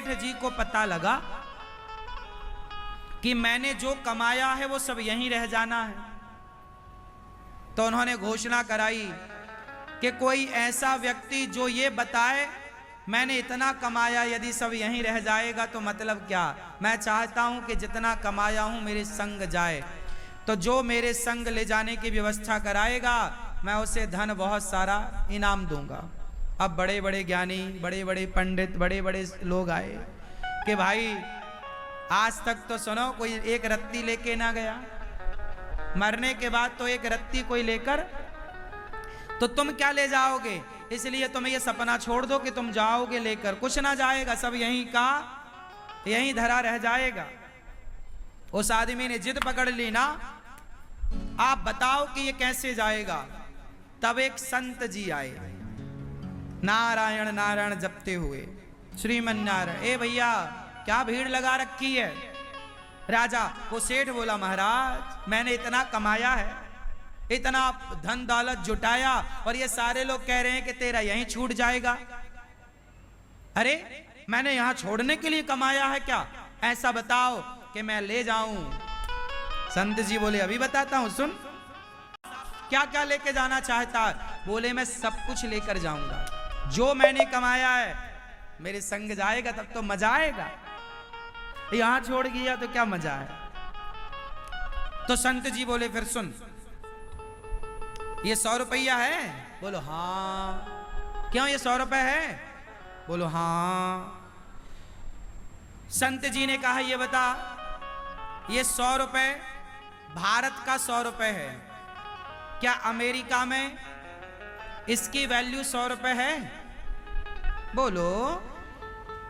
सेठ जी को पता लगा कि मैंने जो कमाया है वो सब यहीं रह जाना है, तो उन्होंने घोषणा कराई कि कोई ऐसा व्यक्ति जो ये बताए मैंने इतना कमाया यदि सब यहीं रह जाएगा तो मतलब क्या। मैं चाहता हूं कि जितना कमाया हूं मेरे संग जाए, तो जो मेरे संग ले जाने की व्यवस्था कराएगा मैं उसे धन बहुत सारा इनाम दूंगा। अब बड़े बड़े ज्ञानी, बड़े बड़े पंडित, बड़े बड़े लोग आए कि भाई आज तक तो सुनो कोई एक रत्ती लेके ना गया, मरने के बाद तो एक रत्ती कोई लेकर, तो तुम क्या ले जाओगे। इसलिए तुम्हें ये सपना छोड़ दो कि तुम जाओगे लेकर, कुछ ना जाएगा, सब यहीं का यहीं धरा रह जाएगा। उस आदमी ने जिद पकड़ ली ना, आप बताओ कि ये कैसे जाएगा। तब एक संत जी आए, नारायण नारायण जपते हुए, श्रीमन नारायण। ए भैया क्या भीड़ लगा रखी है। राजा वो सेठ बोला, महाराज मैंने इतना कमाया है, इतना धन दौलत जुटाया, और ये सारे लोग कह रहे हैं कि तेरा यहीं छूट जाएगा। अरे मैंने यहां छोड़ने के लिए कमाया है क्या, ऐसा बताओ कि मैं ले जाऊं। संत जी बोले, अभी बताता हूं, सुन क्या क्या लेके जाना चाहता है। बोले, मैं सब कुछ लेकर जाऊंगा, जो मैंने कमाया है मेरे संग जाएगा तब तो मजा आएगा, यहां छोड़ गया तो क्या मजा है। तो संत जी बोले, फिर सुन, ये 100 रुपया है। बोलो हाँ। क्यों ये 100 रुपए है। बोलो हाँ। संत जी ने कहा, ये बता, ये 100 रुपए भारत का 100 रुपए है, क्या अमेरिका में इसकी वैल्यू 100 रुपए है। बोलो,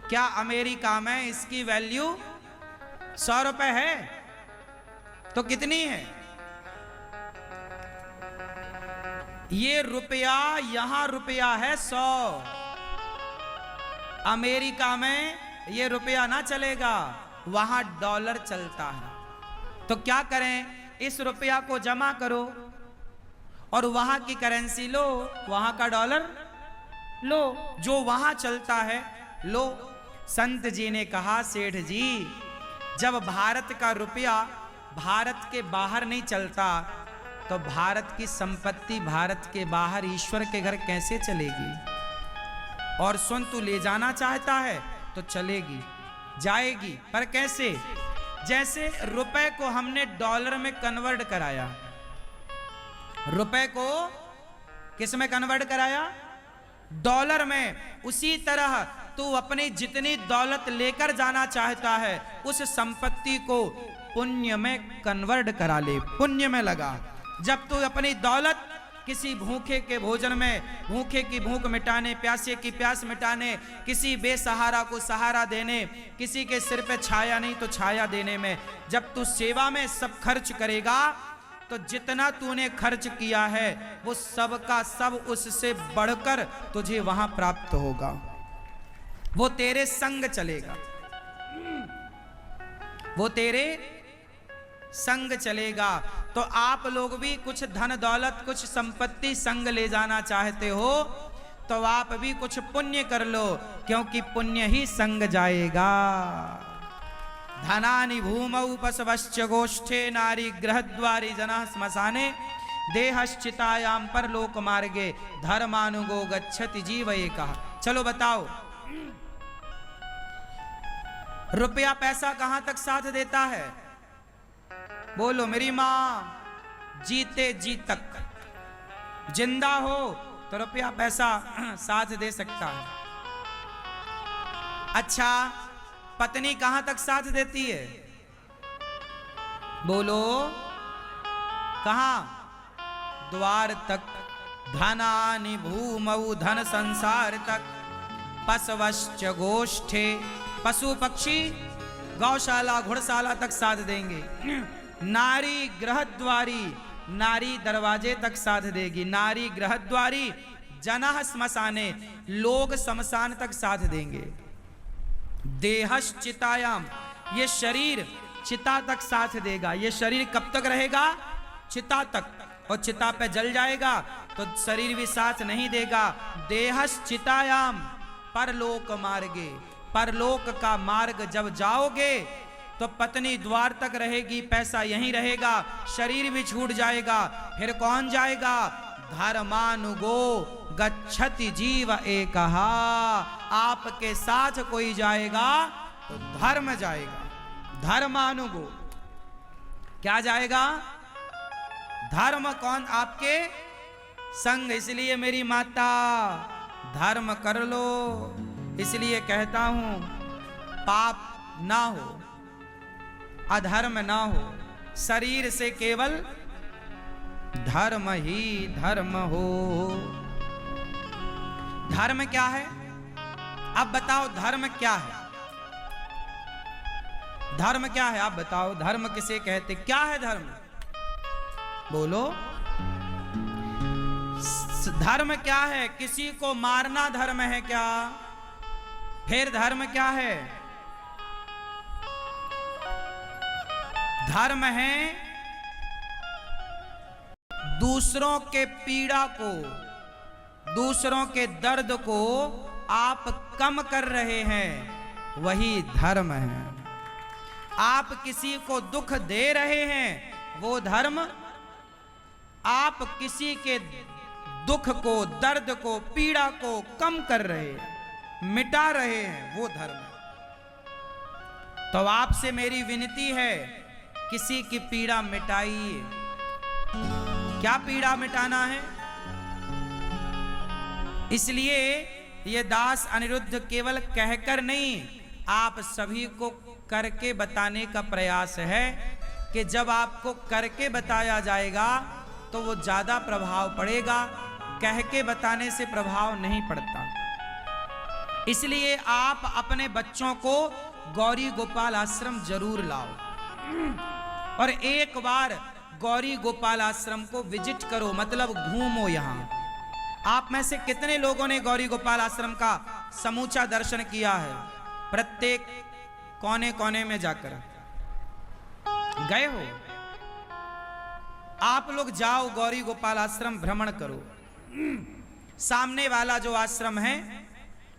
क्या अमेरिका में इसकी वैल्यू 100 रुपए है। तो कितनी है। ये रुपया, यहां रुपया है 100, अमेरिका में ये रुपया ना चलेगा, वहां डॉलर चलता है। तो क्या करें, इस रुपया को जमा करो और वहां की करेंसी लो, वहां का डॉलर लो, जो वहां चलता है लो। संत जी ने कहा, सेठ जी जब भारत का रुपया भारत के बाहर नहीं चलता तो भारत की संपत्ति भारत के बाहर ईश्वर के घर कैसे चलेगी। और सुन, तू ले जाना चाहता है तो चलेगी, जाएगी, पर कैसे। जैसे रुपए को हमने डॉलर में कन्वर्ट कराया, रुपए को किस में कन्वर्ट कराया, डॉलर में, उसी तरह तू अपनी जितनी दौलत लेकर जाना चाहता है उस संपत्ति को पुण्य में कन्वर्ट करा ले, पुण्य में लगा। जब तू अपनी दौलत किसी भूखे के भोजन में, भूखे की भूख मिटाने, प्यासे की प्यास मिटाने, किसी बेसहारा को सहारा देने, किसी के सिर पे छाया नहीं तो छाया देने में, जब तू सेवा में सब खर्च करेगा तो जितना तूने खर्च किया है वो सब का सब उससे बढ़कर तुझे वहां प्राप्त होगा, वो तेरे संग चलेगा, वो तेरे संग चलेगा। तो आप लोग भी कुछ धन दौलत, कुछ संपत्ति संग ले जाना चाहते हो तो आप भी कुछ पुण्य कर लो, क्योंकि पुण्य ही संग जाएगा। धनानि भूमौ पशवश्च गोष्ठे नारी गृहद्वारी जनः श्मशाने देहश्चितायां परलोक मार्गे धर्मानुगो गच्छति जीव एकः। चलो बताओ, रुपया पैसा कहां तक साथ देता है। बोलो, मेरी मां जीते जी तक, जिंदा हो तो रुपया पैसा साथ दे सकता है। अच्छा, पत्नी कहां तक साथ देती है। बोलो, कहां, द्वार तक। धनानि भूमौ, धन संसार तक। पशवश्च गोष्ठे, पशु पक्षी गौशाला घुड़शाला तक साथ देंगे। नारी गृहद्वारी, नारी दरवाजे तक साथ देगी। नारी गृहद्वारी जनः श्मशाने, लोग शमशान तक साथ देंगे। देहश्चितायाम, ये शरीर चिता तक साथ देगा। ये शरीर कब तक रहेगा, चिता तक, और चिता पे जल जाएगा तो शरीर भी साथ नहीं देगा। देहश्चितायाम परलोक मार्गे, परलोक का मार्ग जब जाओगे तो पत्नी द्वार तक रहेगी, पैसा यहीं रहेगा, शरीर भी छूट जाएगा। फिर कौन जाएगा? धर्मानुगो गच्छति जीव एकहा। आपके साथ कोई जाएगा तो धर्म जाएगा। धर्मानुगो क्या जाएगा? धर्म। कौन? आपके संग। इसलिए मेरी माता धर्म कर लो। इसलिए कहता हूं पाप ना हो, अधर्म ना हो, शरीर से केवल धर्म ही धर्म हो। धर्म क्या है? अब बताओ धर्म क्या है? धर्म क्या है? आप बताओ धर्म किसे कहते? क्या है धर्म? बोलो। धर्म क्या है? किसी को मारना धर्म है क्या? फिर धर्म क्या है? धर्म है दूसरों के पीड़ा को, दूसरों के दर्द को आप कम कर रहे हैं, वही धर्म है। आप किसी को दुख दे रहे हैं, वो धर्म। आप किसी के दुख को, दर्द को, पीड़ा को कम कर रहे हैं, मिटा रहे हैं, वो धर्म है। तो आपसे मेरी विनती है, किसी की पीड़ा मिटाइए। क्या पीड़ा मिटाना है? इसलिए ये दास अनिरुद्ध केवल कहकर नहीं, आप सभी को करके बताने का प्रयास है कि जब आपको करके बताया जाएगा तो वो ज्यादा प्रभाव पड़ेगा, कह के बताने से प्रभाव नहीं पड़ता। इसलिए आप अपने बच्चों को गौरी गोपाल आश्रम जरूर लाओ और एक बार गौरी गोपाल आश्रम को विजिट करो, मतलब घूमो। यहाँ आप में से कितने लोगों ने गौरी गोपाल आश्रम का समूचा दर्शन किया है? प्रत्येक कोने कोने में जाकर गए हो? आप लोग जाओ, गौरी गोपाल आश्रम भ्रमण करो। सामने वाला जो आश्रम है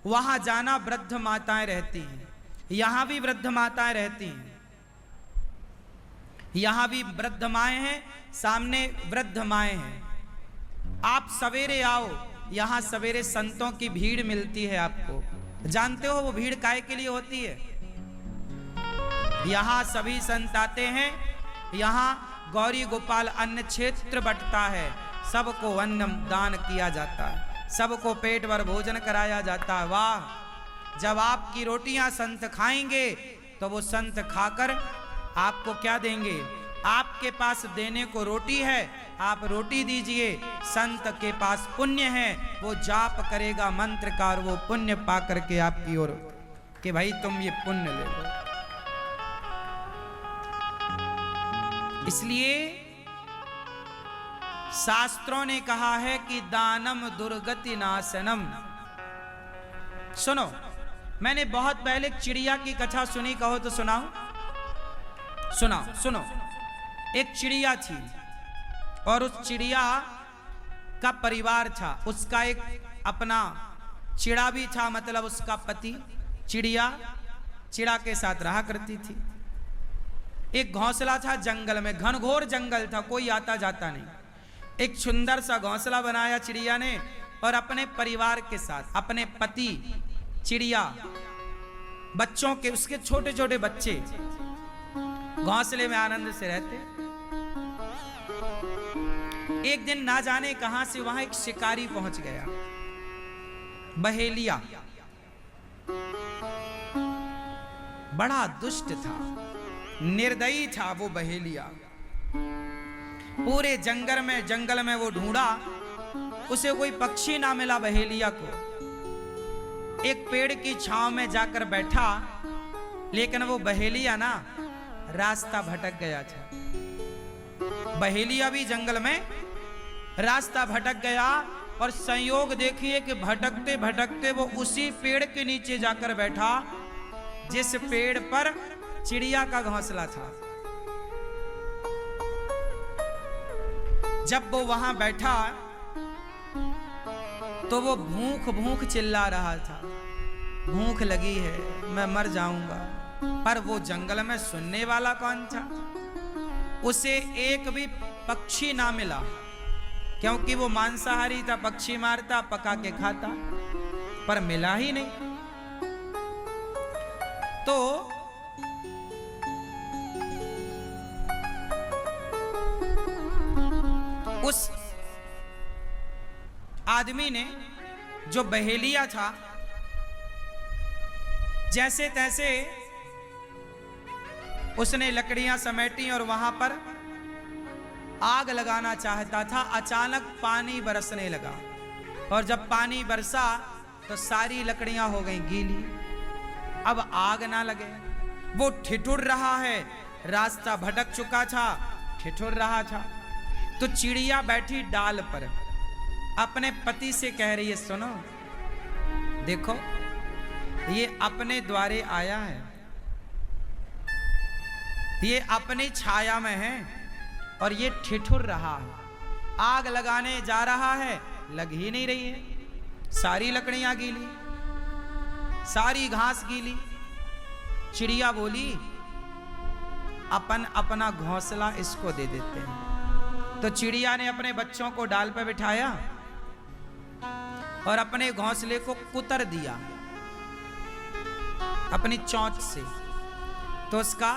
वहां जाना, वृद्ध माताएं रहती हैं। यहां भी वृद्ध माताएं रहती हैं, यहां भी वृद्ध माएं हैं, सामने वृद्ध माएं हैं। आप सवेरे आओ, यहां सवेरे संतों की भीड़ मिलती है आपको। जानते हो वो भीड़ काहे के लिए होती है? यहां सभी संत आते हैं, यहां गौरी गोपाल अन्न क्षेत्र बंटता है, सबको अन्न दान किया जाता है, सबको पेट भर भोजन कराया जाता है। वाह! जब आपकी रोटियां संत खाएंगे तो वो संत खाकर आपको क्या देंगे? आपके पास देने को रोटी है, आप रोटी दीजिए। संत के पास पुण्य है, वो जाप करेगा मंत्र का और वो पुण्य पा करके आपकी ओर कि भाई तुम ये पुण्य ले लो। इसलिए शास्त्रों ने कहा है कि दानम दुर्गति नाशनम। सुनो, मैंने बहुत पहले एक चिड़िया की कथा सुनी, कहो तो सुनाओ। सुनाओ, सुनो। एक चिड़िया थी और उस चिड़िया का परिवार था। उसका एक अपना चिड़ा भी था, मतलब उसका पति। चिड़िया चिड़ा के साथ रहा करती थी। एक घोंसला था जंगल में, घनघोर जंगल था, कोई आता जाता नहीं। एक सुंदर सा घोंसला बनाया चिड़िया ने और अपने परिवार के साथ, अपने पति, चिड़िया, बच्चों के, उसके छोटे छोटे बच्चे घोंसले में आनंद से रहते। एक दिन ना जाने कहां से वहां एक शिकारी पहुंच गया, बहेलिया। बड़ा दुष्ट था, निर्दयी था वो बहेलिया। पूरे जंगल में वो ढूंढा, उसे कोई पक्षी ना मिला बहेलिया को। एक पेड़ की छांव में जाकर बैठा, लेकिन वो बहेलिया ना रास्ता भटक गया था। बहेलिया भी जंगल में रास्ता भटक गया और संयोग देखिए कि भटकते भटकते वो उसी पेड़ के नीचे जाकर बैठा जिस पेड़ पर चिड़िया का घोंसला था। जब वो वहां बैठा तो वो भूख भूख चिल्ला रहा था, भूख लगी है, मैं मर जाऊंगा। पर वो जंगल में सुनने वाला कौन था? उसे एक भी पक्षी ना मिला, क्योंकि वो मांसाहारी था, पक्षी मारता, पका के खाता, पर मिला ही नहीं। तो उस आदमी ने, जो बहेलिया था, जैसे तैसे उसने लकड़ियां समेटी और वहां पर आग लगाना चाहता था। अचानक पानी बरसने लगा, और जब पानी बरसा तो सारी लकड़ियां हो गईं गीली। अब आग ना लगे, वो ठिठुर रहा है, रास्ता भटक चुका था, ठिठुर रहा था। तो चिड़िया बैठी डाल पर अपने पति से कह रही है, सुनो, देखो ये अपने द्वारे आया है, ये अपनी छाया में है, और ये ठिठुर रहा है, आग लगाने जा रहा है, लग ही नहीं रही है, सारी लकड़ियां गीली, सारी घास गीली। चिड़िया बोली, अपन अपना घोंसला इसको दे देते हैं। तो चिड़िया ने अपने बच्चों को डाल पर बिठाया और अपने घोंसले को कुतर दिया अपनी चोंच से। तो उसका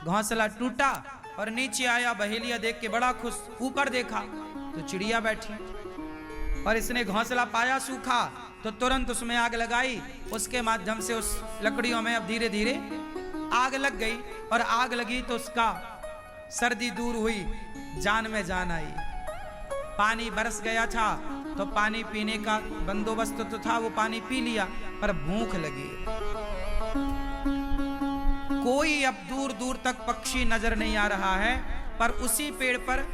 घोंसला टूटा और नीचे आया। बहेलिया देख के बड़ा खुश, ऊपर देखा तो चिड़िया बैठी, और इसने घोंसला पाया सूखा, तो तुरंत उसमें आग लगाई। उसके माध्यम से उस लकड़ियों में अब धीरे धीरे आग लग गई, और आग लगी तो उसका सर्दी दूर हुई, जान में जान आई। पानी बरस गया था, तो पानी पीने का बंदोबस्त तो था, वो पानी पी लिया, पर भूख लगी। कोई अब दूर दूर तक पक्षी नजर नहीं आ रहा है, पर उसी पेड़ पर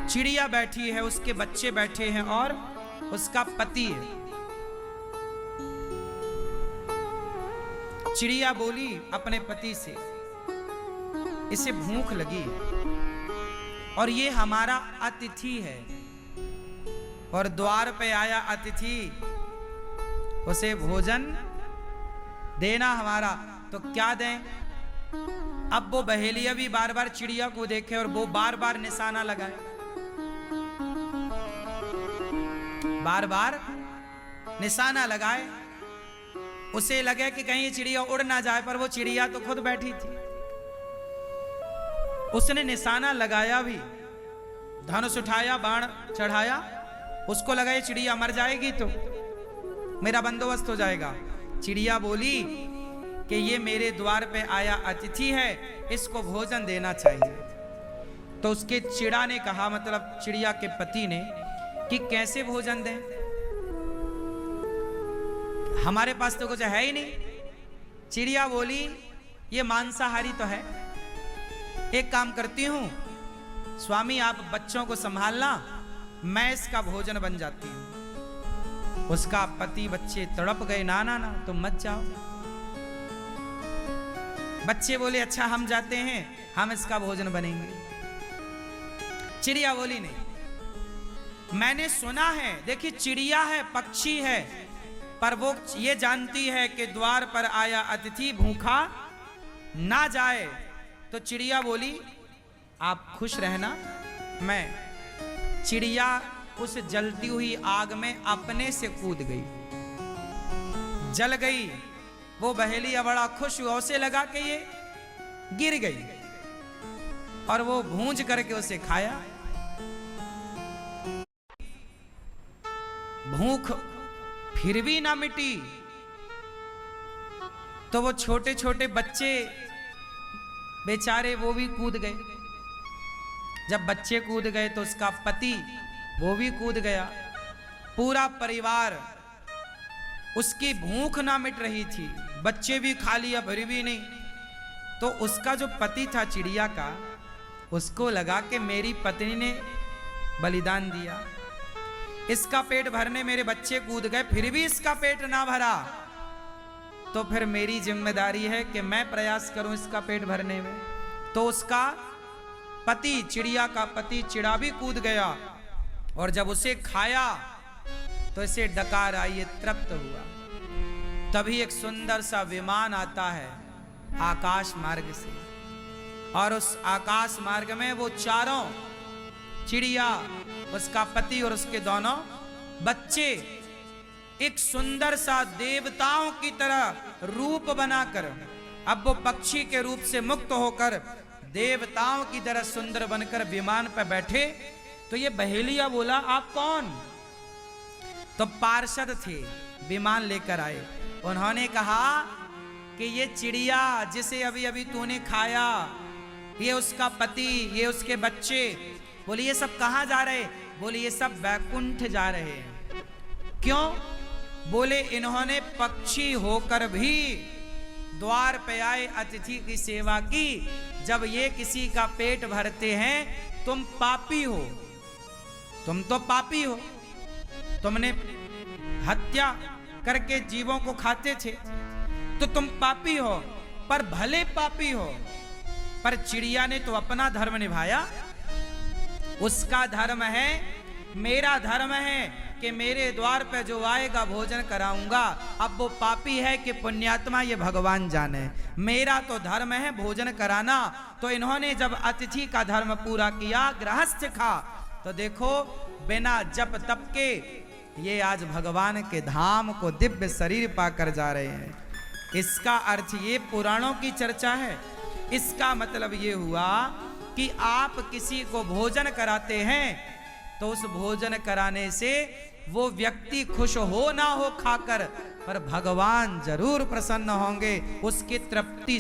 चिड़िया बैठी है, उसके बच्चे बैठे हैं और उसका पति है। चिड़िया बोली अपने पति से, इसे भूख लगी और ये हमारा अतिथि है, और द्वार पे आया अतिथि, उसे भोजन देना हमारा, तो क्या दें? अब वो बहेलिया भी बार बार चिड़िया को देखे और वो बार बार निशाना लगाए, बार बार निशाना लगाए। उसे लगे कि कहीं चिड़िया उड़ ना जाए, पर वो चिड़िया तो खुद बैठी थी। उसने निशाना लगाया भी, धनुष उठाया, बाण चढ़ाया, उसको लगा ये चिड़िया मर जाएगी तो मेरा बंदोबस्त हो जाएगा। चिड़िया बोली कि ये मेरे द्वार पे आया अतिथि है, इसको भोजन देना चाहिए। तो उसके चिड़ा ने कहा, मतलब चिड़िया के पति ने, कि कैसे भोजन दें, हमारे पास तो कुछ है ही नहीं। चिड़िया बोली, ये मांसाहारी तो है, एक काम करती हूं, स्वामी आप बच्चों को संभालना, मैं इसका भोजन बन जाती हूं। उसका पति बच्चे तड़प गए, ना ना ना तुम मत जाओ। बच्चे बोले, अच्छा हम जाते हैं, हम इसका भोजन बनेंगे। चिड़िया बोली, नहीं, मैंने सुना है, देखिए चिड़िया है, पक्षी है, पर वो ये जानती है कि द्वार पर आया अतिथि भूखा ना जाए। तो चिड़िया बोली, आप खुश रहना। मैं चिड़िया उस जलती हुई आग में अपने से कूद गई, जल गई। वो बहेलिया बड़ा खुश हुआ, उसे लगा कि ये गिर गई, और वो भूंज करके उसे खाया। भूख फिर भी ना मिटी, तो वो छोटे छोटे बच्चे बेचारे वो भी कूद गए। जब बच्चे कूद गए तो उसका पति वो भी कूद गया। पूरा परिवार, उसकी भूख ना मिट रही थी, बच्चे भी खा लिया, भरी भी नहीं। तो उसका जो पति था चिड़िया का, उसको लगा कि मेरी पत्नी ने बलिदान दिया, इसका पेट भरने मेरे बच्चे कूद गए, फिर भी इसका पेट ना भरा, तो फिर मेरी जिम्मेदारी है कि मैं प्रयास करूं इसका पेट भरने में। तो उसका पति, चिड़िया का पति चिड़ा भी कूद गया, और जब उसे खाया तो इसे डकार आई, ये तृप्त हुआ। तभी एक सुंदर सा विमान आता है आकाश मार्ग से, और उस आकाश मार्ग में वो चारों चिड़िया, उसका पति और उसके दोनों बच्चे एक सुंदर सा देवताओं की तरह रूप बनाकर, अब वो पक्षी के रूप से मुक्त होकर देवताओं की तरह सुंदर बनकर विमान पर बैठे। तो ये बहेलिया बोला, आप कौन? तो पार्षद थे, विमान लेकर आए। उन्होंने कहा कि ये चिड़िया जिसे अभी अभी तूने खाया, ये उसका पति, ये उसके बच्चे। बोले ये सब कहाँ जा रहे? बोले ये सब वैकुंठ जा रहे हैं। क्यों? बोले इन्होंने पक्षी होकर भी द्वार पे आए, अतिथि की सेवा की। जब ये किसी का पेट भरते हैं, तुम पापी हो, तुम तो पापी हो, तुमने हत्या करके जीवों को खाते थे, तो तुम पापी हो, पर भले पापी हो। पर चिड़िया ने तो अपना धर्म निभाया, उसका धर्म है, मेरा धर्म है कि मेरे द्वार पे जो आएगा भोजन कराऊंगा। अब वो पापी है कि पुण्यात्मा, ये भगवान जाने। मेरा तो धर्म है भोजन कराना। तो इन्होंने जब अतिथि का धर्म पूरा किया, गृहस्थ खा, तो देखो बिना जप तप के ये आज भगवान के धाम को दिव्य शरीर पाकर जा रहे हैं। इसका अर्थ ये पुराणों की चर्चा है। इसका मतलब ये हुआ कि आप किसी को भोजन कराते हैं तो उस भोजन कराने से वो व्यक्ति खुश हो ना हो खाकर, पर भगवान जरूर प्रसन्न होंगे, उसकी तृप्ति